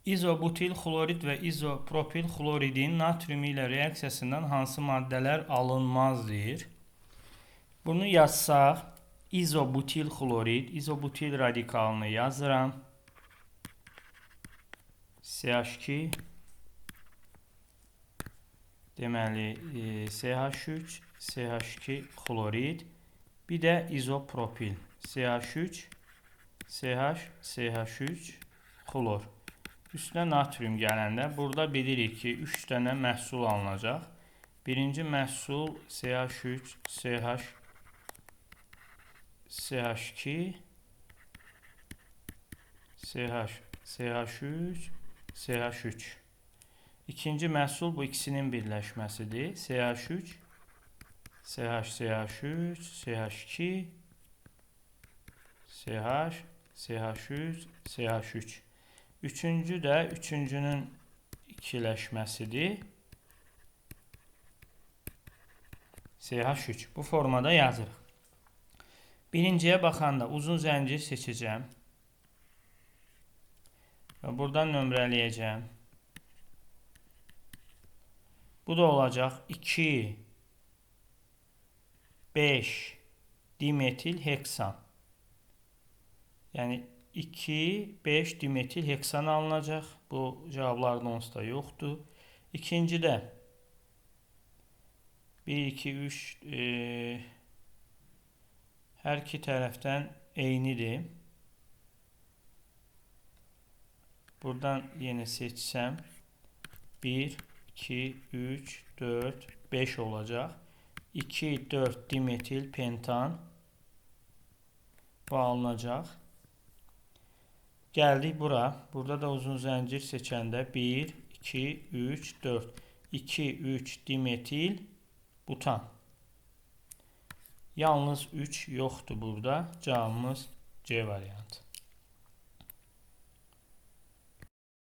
İzobutil xlorid və izopropil xloridin natrium ilə reaksiyasından hansı maddələr alınmaz deyir. Bunu yazsaq, izobutil xlorid, izobutil radikalını yazıram. CH2 deməli CH3, CH2 xlorid, bir də izopropil, CH3, CH, CH3 xlor. Üstünə natrium gələndə burada bilirik ki, 3 dənə məhsul alınacaq. Birinci məhsul CH3, CH, CH2, CH, CH3, CH3. İkinci məhsul bu ikisinin birləşməsidir. CH3, CH, CH3, CH2, CH, CH3, CH3. Üçüncü də üçüncünün ikiləşməsidir. CH3. Bu formada yazırıq. Birinciyə baxanda uzun zəncir seçəcəm. Və buradan nömrələyəcəm. Bu da olacaq 2, 5 dimetil heksan. Yəni 2, 5 dimetil heksan alınacaq. Bu cavabların onsuz da yoxdur. İkincidə 1, 2, 3 hər iki tərəfdən eynidir. Buradan yenə seçsəm 1, 2, 3, 4, 5 olacaq. 2, 4 dimetil pentan bu alınacaq. Gəldik bura. Burada da uzun zəncir seçəndə 1, 2, 3, 4. 2, 3 dimetil butan. Yalnız 3 yoxdur burada. Cavabımız C variantı.